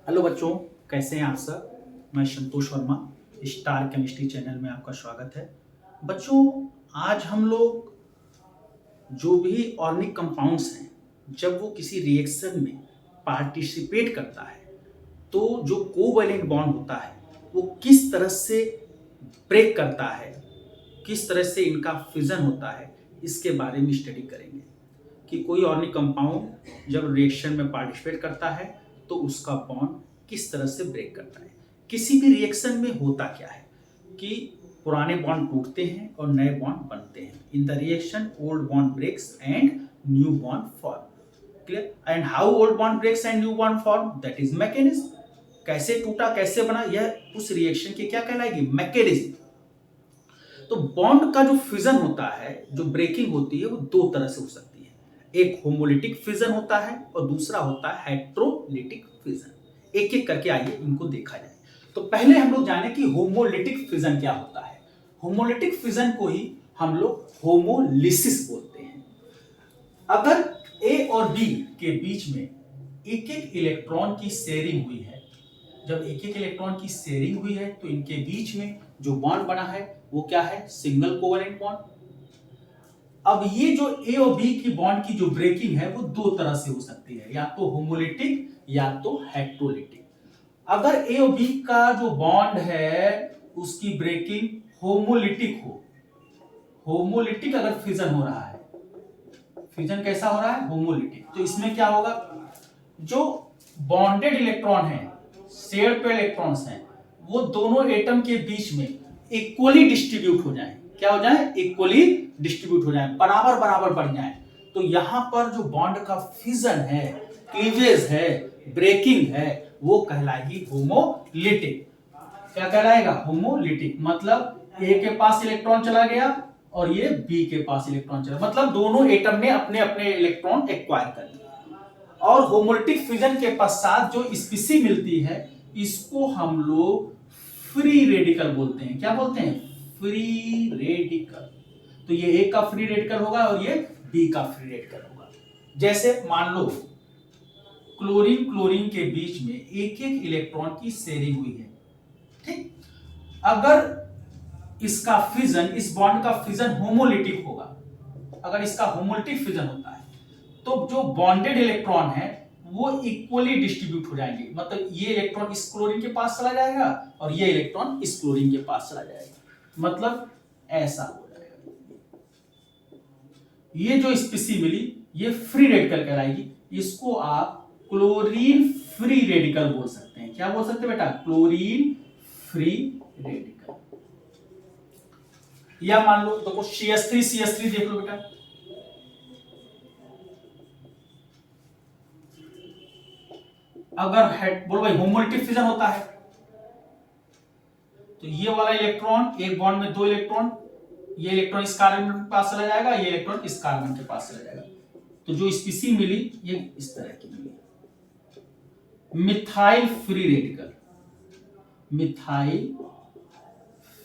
Hello बच्चों, कैसे हैं आप सब। मैं संतोष वर्मा, स्टार केमिस्ट्री चैनल में आपका स्वागत है। बच्चों, आज हम लोग जो भी ऑर्गेनिक कंपाउंड्स हैं, जब वो किसी रिएक्शन में पार्टिसिपेट करता है तो जो कोवैलेंट बॉन्ड होता है वो किस तरह से ब्रेक करता है, किस तरह से इनका फिजन होता है, इसके बारे में स्टडी करेंगे कि कोई ऑर्गेनिक कंपाउंड जब रिएक्शन में पार्टिसिपेट करता है तो उसका बॉन्ड किस तरह से ब्रेक करता है। किसी भी रिएक्शन में होता क्या है कि पुराने बॉन्ड टूटते हैं और नए बॉन्ड बनते हैं। In the reaction old bond breaks and new bond form. Clear? And how old bond breaks and new bond form, that is mechanism. कैसे टूटा, कैसे बना, यह उस रिएक्शन की क्या कहलाएगी, मैकेनिज्म। तो बॉन्ड का जो फिजन होता है, जो ब्रेकिंग होती है, वो दो तरह से हो सकती है। एक होमोलिटिक फिजन होता है और दूसरा होता है हेट्रोलिटिक फिजन। एक एक करके आइए इनको देखा जाए। तो पहले हम लोग जाने कि होमोलिटिक फिजन क्या होता है। होमोलिटिक फिजन को ही हम लोग होमोलिसिस बोलते हैं। अगर ए और बी के बीच में एक एक इलेक्ट्रॉन की शेयरिंग हुई है, जब एक एक इलेक्ट्रॉन की शेयरिंग हुई है तो इनके बीच में जो बॉन्ड बना है वो क्या है, सिंगल कोवैलेंट बॉन्ड। अब ये जो ए और बी की बॉन्ड की जो ब्रेकिंग है वो दो तरह से हो सकती है, या तो होमोलिटिक या तो हेट्रोलिटिक। अगर ए और बी का जो बॉन्ड है उसकी ब्रेकिंग होमोलिटिक हो, होमोलिटिक अगर फिजन हो रहा है, फिजन कैसा हो रहा है, होमोलिटिक, तो इसमें क्या होगा, जो बॉन्डेड इलेक्ट्रॉन है, शेयर्ड पे इलेक्ट्रॉन्स हैं, वो दोनों एटम के बीच में इक्वली डिस्ट्रीब्यूट हो जाएं। क्या हो जाए, इक्वली डिस्ट्रीब्यूट हो जाए, बराबर बराबर बढ़ जाए। तो यहां पर जो बॉन्ड का फिजन है, क्लीवेज है, ब्रेकिंग है, वो कहलाएगी होमोलिटिक। क्या कहलाएगा, होमोलिटिक। मतलब ए के पास इलेक्ट्रॉन चला गया और ये बी के पास इलेक्ट्रॉन चला, मतलब दोनों एटम ने अपने अपने इलेक्ट्रॉन एक्वायर कर लिए। और होमोलिटिक फिजन के पश्चात जो स्पीसी मिलती है, इसको हम लोग फ्री रेडिकल बोलते हैं। क्या बोलते हैं, फ्री रेडिकल। तो ये ए का फ्री रेडिकल होगा और ये बी का फ्री रेडिकल होगा। जैसे मान लो क्लोरीन क्लोरीन के बीच में एक एक इलेक्ट्रॉन की शेयरिंग हुई है, ठीक। अगर इसका फिजन, इस बॉन्ड का फिजन होमोलिटिक होगा, अगर इसका होमोलिटिक फिजन होता है तो जो बॉन्डेड इलेक्ट्रॉन है वो इक्वली डिस्ट्रीब्यूट हो जाएंगे। मतलब ये इलेक्ट्रॉन इस क्लोरीन के पास चला जाएगा और ये इलेक्ट्रॉन इस क्लोरीन के पास चला जाएगा, मतलब ऐसा हो जाएगा। ये जो स्पीसी मिली ये फ्री रेडिकल कहलाएगी। इसको आप क्लोरीन फ्री रेडिकल बोल सकते हैं। क्या बोल सकते हैं बेटा, क्लोरीन फ्री रेडिकल। या मान लो देखो CH3 देख लो बेटा, अगर बोलो भाई होमोलिटिक फिजन होता है तो ये वाला इलेक्ट्रॉन, एक बॉन्ड में दो इलेक्ट्रॉन, ये इलेक्ट्रॉन इस कार्बन के पास चला जाएगा, ये इलेक्ट्रॉन इस कार्बन के पास चला जाएगा। तो जो स्पीसी मिली ये इस तरह की मिली, methyl free radical, methyl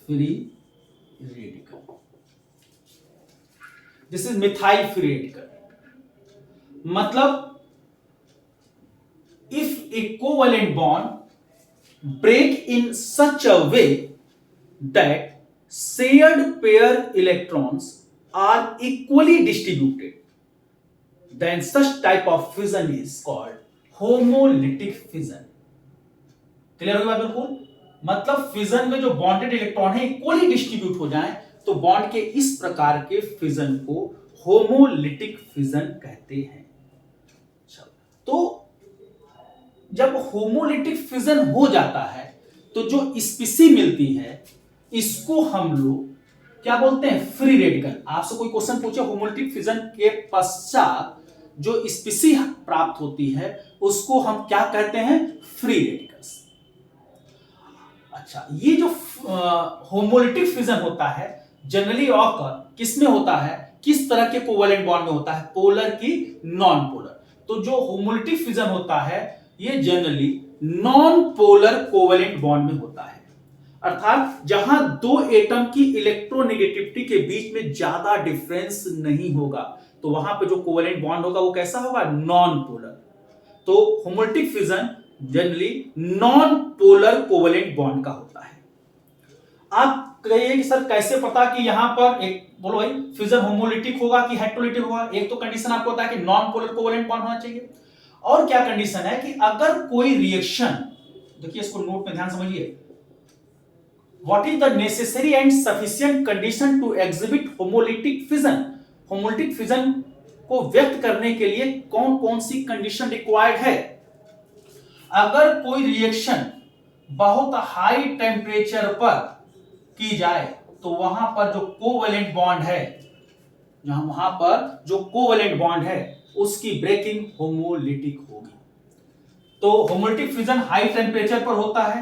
free radical, this is methyl free radical. मतलब if a covalent bond break in such a way that shared pair electrons are equally distributed, then such type of fission is called homolytic fission. Clear होगी बात बिल्कुल। मतलब fission में जो bonded electron है equally distribute हो जाए तो बॉन्ड के इस प्रकार के फिजन को होमोलिटिक फिजन कहते हैं। तो जब होमोलिटिक फिजन हो जाता है तो जो स्पीसी मिलती है इसको हम लोग क्या बोलते हैं, फ्री रेडिकल। आपसे कोई क्वेश्चन पूछे होमोलिटिक फिजन के पश्चात जो स्पीसी प्राप्त होती है उसको हम क्या कहते हैं, फ्री रेडिकल्स। अच्छा, ये जो होमोलिटिक फिजन होता है जनरली ऑकर किसमें होता है, किस तरह के कोवैलेंट बॉन्ड में होता है, पोलर की नॉन पोलर। तो जो होमोलिटिक फिजन होता है ये generally non polar covalent bond में होता है, अर्थात जहां दो एटम की इलेक्ट्रोनेगेटिविटी के बीच में ज्यादा डिफरेंस नहीं होगा, तो वहां पे जो कोवैलेंट बॉन्ड होगा वो कैसा होगा, नॉन पोलर। तो homolytic fission generally non polar covalent bond का होता है। आप कहिए कि सर कैसे पता कि यहां पर एक बोलो भाई फ्यूजन होमोलिटिक होगा कि हेटेरोलिटिक होगा? एक तो कंडीशन आपको होता है कि नॉन पोलर कोवेलेंट बॉन्ड होना चाहिए, और क्या कंडीशन है कि अगर कोई रिएक्शन, देखिए इसको नोट में ध्यान समझिए, what is the necessary and sufficient condition to exhibit homolytic fission? Homolytic fission को व्यक्त करने के लिए कौन कौन सी कंडीशन रिक्वायर्ड है? अगर कोई रिएक्शन बहुत हाई टेम्परेचर पर की जाए तो वहां पर जो कोवेलेंट बॉन्ड है, जहां वहां पर जो कोवेलेंट बॉन्ड है उसकी ब्रेकिंग होमोलिटिक होगी। तो होमोलिटिक फ्यूजन हाई टेम्परेचर पर होता है।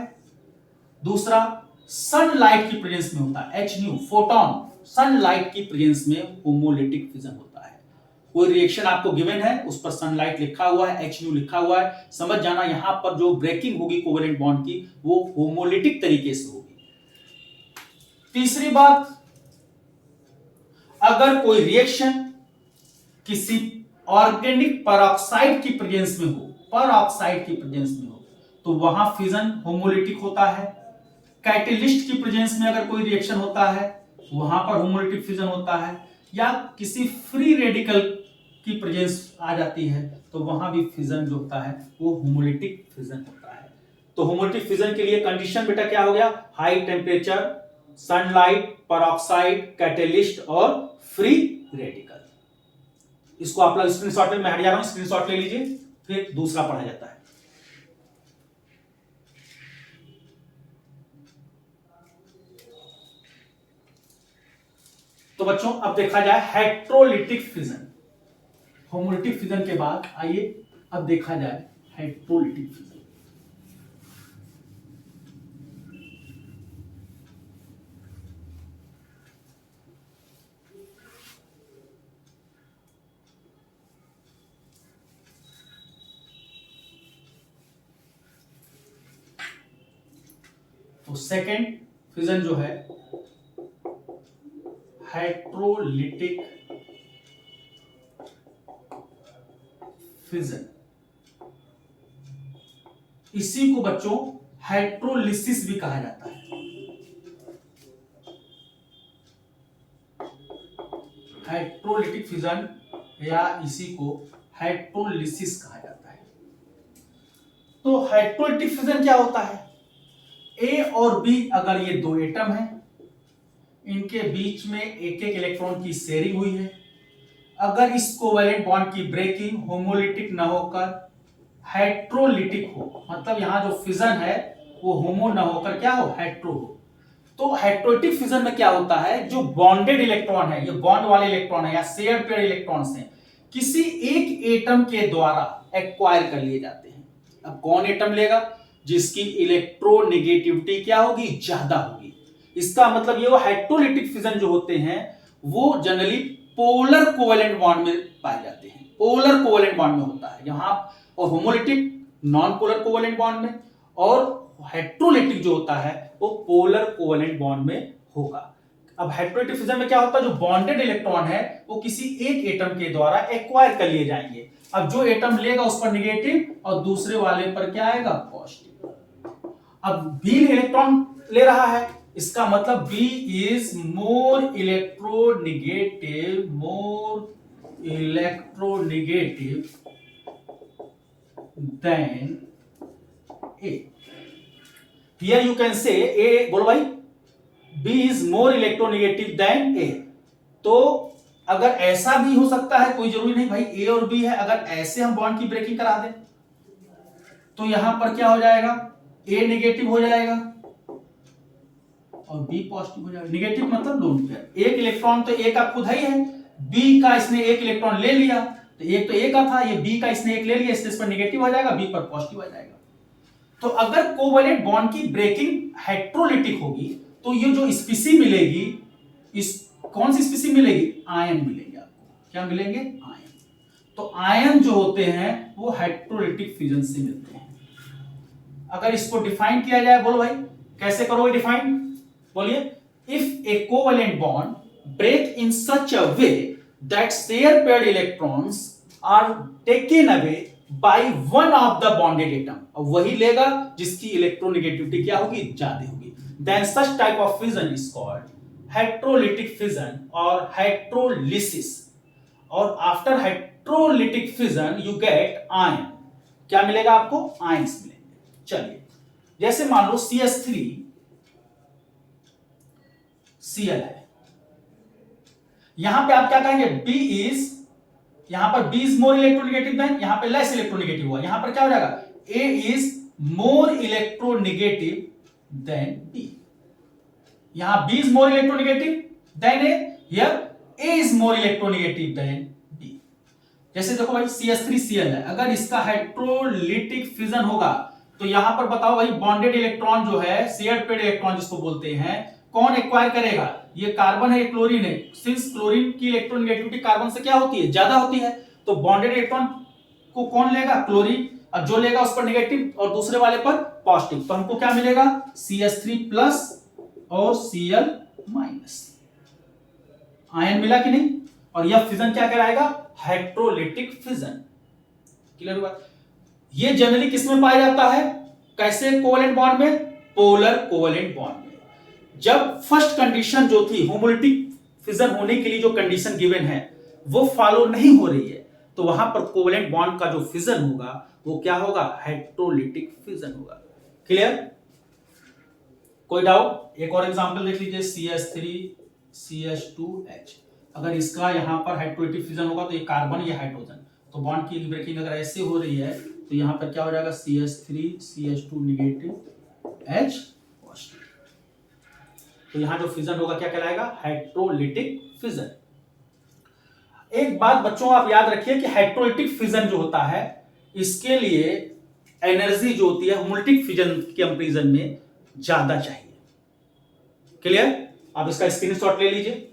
दूसरा, सनलाइट की प्रेजेंस में होता है, HNu फोटोन, सनलाइट की प्रेजेंस में होमोलिटिक फ्यूजन होता है। कोई रिएक्शन आपको गिवन है, उस पर सनलाइट लिखा हुआ है, HNu लिखा हुआ है, समझ जाना यहां पर जो ब्रेकिंग होगी कोवेलेंट बॉन्ड की वो होमोलिटिक तरीके से होगी। तीसरी बात, अगर कोई रिएक्शन किसी ऑर्गेनिक परऑक्साइड की प्रेजेंस में हो, परऑक्साइड की प्रेजेंस में हो, तो वहां फ्यूजन होमोलिटिक होता है। कैटेलिस्ट की प्रेजेंस में अगर कोई रिएक्शन होता है वहां पर होमोलिटिक फ्यूजन होता है, या किसी फ्री रेडिकल की प्रेजेंस आ जाती है तो वहां भी फ्यूजन जो होता है वो होमोलिटिक फ्यूजन होता है। तो होमोलिटिक फ्यूजन के लिए कंडीशन बेटा क्या हो गया? High temperature, sunlight, peroxide, catalyst और फ्री रेडिकल। इसको आप लोग स्क्रीनशॉट में, मैं हट जा रहा हूं, स्क्रीनशॉट ले लीजिए, फिर दूसरा पढ़ा जाता है। तो बच्चों अब देखा जाए हेटेरोलिटिक फ्यूजन। होमोलिटिक फ्यूजन के बाद आइए अब देखा जाए हेटेरोलिटिक फ्यूजन। तो सेकेंड फ्यूजन जो है हेटेरोलिटिक फ्यूजन, इसी को बच्चों हाइड्रोलिसिस भी कहा जाता है। हाइड्रोलिटिक फ्यूजन या इसी को हाइड्रोलिसिस कहा जाता है। तो हाइड्रोलिटिक फ्यूजन क्या होता है? ए और बी अगर ये दो एटम हैं, इनके बीच में एक एक इलेक्ट्रॉन की शेयरिंग हुई है, अगर इस कोवेलेंट बॉन्ड की ब्रेकिंग होमोलिटिक ना होकर हेटेरोलिटिक हो, मतलब यहां जो फ्यूजन है वो होमो ना होकर क्या हो? हेटेरो हो। तो हेटेरोलिटिक फ्यूजन में क्या होता है? जो बॉन्डेड इलेक्ट्रॉन है, ये बॉन्ड वाले इलेक्ट्रॉन है या शेयर पेयर इलेक्ट्रॉन्स हैं, किसी एक एटम के द्वारा एक्वायर कर लिए जाते हैं। अब कौन एटम लेगा? जिसकी इलेक्ट्रोनेगेटिविटी क्या होगी? ज्यादा होगी। इसका मतलब ये वो हेटेरोलिटिक फ्यूजन जो होते हैं वो जनरली पोलर कोवेलेंट बॉन्ड में पाए जाते हैं, पोलर कोवेलेंट बॉन्ड में होता है यहां, और homolytic non polar covalent bond में, और हेटेरोलिटिक जो होता है वो पोलर कोवेलेंट बॉन्ड में होगा। अब हेटेरोलिटिक फ्यूजन में क्या होता है? जो बॉन्डेड इलेक्ट्रॉन है वो किसी एक एटम के द्वारा एक्वायर कर लिए जाएंगे। अब जो एटम लेगा उस पर नेगेटिव और दूसरे वाले पर क्या आएगा? पॉजिटिव। अब बी इलेक्ट्रॉन ले रहा है, इसका मतलब B is more electronegative, more electronegative than A. Here you can say A, बोलो भाई, B is more electronegative than A. तो अगर ऐसा भी हो सकता है, कोई जरूरी नहीं भाई ए और बी है, अगर ऐसे हम बॉन्ड की ब्रेकिंग करा दें तो यहां पर क्या हो जाएगा? ए नेगेटिव हो जाएगा और बी पॉजिटिव हो जाएगा। नेगेटिव मतलब लोन पेयर, एक इलेक्ट्रॉन तो ए का खुद ही है, बी का इसने एक इलेक्ट्रॉन ले लिया, तो एक तो ए का था, ये बी का इसने एक ले लिया, इसलिए इस पर नेगेटिव हो जाएगा, बी पर पॉजिटिव हो जाएगा। तो अगर कोवेलेंट बॉन्ड की ब्रेकिंग हेटेरोलिटिक होगी तो ये जो स्पीसी मिलेगी, इस कौन सी स्पीसी मिलेगी? आयन मिलेंगे आपको। क्या मिलेंगे? आयन। तो आयन जो होते हैं वो हेटेरोलिटिक फ्यूजन से मिलते हैं। अगर इसको डिफाइन किया जाए, बोलो भाई कैसे करोगे डिफाइन? बोलिए, if a covalent bond break in such a way that shared paired electrons are taken away by one of the bonded atom, और वही लेगा जिसकी इलेक्ट्रोनेगेटिविटी क्या होगी, ज्यादा होगी। Then such type of fission is called heterolytic fission और heterolysis. और after heterolytic fission you get ion, क्या मिलेगा आपको, आयंस मिलेंगे। चलिए जैसे मान लो CH3 Cl है, यहां पे आप क्या कहेंगे, B इज, यहां पर B is more electronegative then, यहां पे लेस इलेक्ट्रोनेगेटिव हुआ, यहां पर क्या हो जाएगा, A is more electronegative then B। यहां B is more electronegative then A, here A is more electronegative then B। जैसे देखो भाई CH3Cl है, अगर इसका हाइड्रोलिटिक फिजन होगा तो यहां पर बताओ भाई बॉन्डेड इलेक्ट्रॉन जो है, शेयर्ड पेड इलेक्ट्रॉन जिसको बोलते हैं, कौन एक्वायर करेगा, ये कार्बन है, ये क्लोरीन है। सिंस क्लोरीन की इलेक्ट्रोनेगेटिविटी कार्बन से क्या होती है, ज्यादा होती है, तो बॉन्डेड इलेक्ट्रॉन को कौन लेगा, क्लोरीन, और जो लेगा उस पर नेगेटिव और दूसरे वाले पर पॉजिटिव। तो हमको क्या मिलेगा, CH3 प्लस और Cl माइनस, आयन मिला कि नहीं। और यह फिजन क्या कराएगा, हेट्रोलिटिक फिजन। क्लियर हुआ। ये जनरली किसमें पाया जाता है, कैसे, कोवेलेंट बॉन्ड में, पोलर कोवेलेंट बॉन्ड में। जब फर्स्ट कंडीशन जो थी होमोलिटिक फिजन होने के लिए जो कंडीशन गिवन है वो फॉलो नहीं हो रही है, तो वहां पर कोवेलेंट बॉन्ड का जो फिजन होगा वो क्या होगा, हेट्रोलिटिक फिजन होगा। क्लियर, कोई डाउट। एक और एग्जांपल देख लीजिए, CH3CH2H, अगर इसका यहां पर हाइड्रोलिटिक फिजन होगा तो ये कार्बन, ये हाइड्रोजन, तो बॉन्ड की ब्रेकिंग अगर ऐसे हो रही है तो यहां पर क्या हो जाएगा, CH3CH2 नेगेटिव H पॉजिटिव। तो यहां जो फिजन होगा क्या कहलाएगा, हाइड्रोलिटिक फिजन। एक बात बच्चों आप याद रखिए कि हाइड्रोलिटिक फिजन जो होता है इसके लिए एनर्जी जो होती है होमोलिटिक फिजन के कंपैरिजन में ज्यादा चाहिए। क्लियर, आप इसका स्क्रीनशॉट ले लीजिए।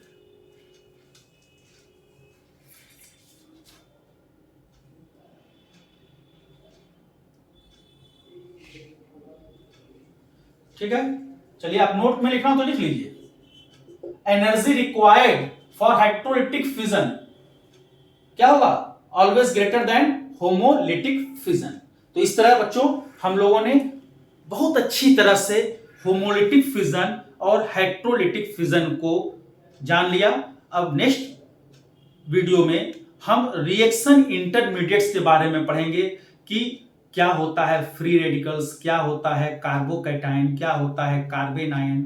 ठीक है, चलिए आप नोट में लिखना तो लिख लीजिए। Energy required for hydrolytic fission क्या होगा, always greater than homolytic fission. तो इस तरह बच्चों हम लोगों ने बहुत अच्छी तरह से होमोलिटिक फिजन और हाइड्रोलिटिक फिजन को जान लिया। अब नेक्स्ट वीडियो में हम रिएक्शन इंटरमीडिएट्स के बारे में पढ़ेंगे कि क्या होता है फ्री रेडिकल्स, क्या होता है कार्बोकैटायन, क्या होता है कार्बेन आयन,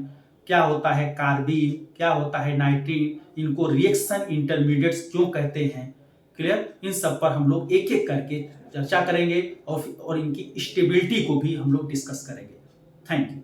क्या होता है कार्बीन, क्या होता है नाइट्रीन, इनको रिएक्शन इंटरमीडिएट्स क्यों कहते हैं। क्लियर, इन सब पर हम लोग एक एक करके चर्चा करेंगे और इनकी स्टेबिलिटी को भी हम लोग डिस्कस करेंगे। Thank you.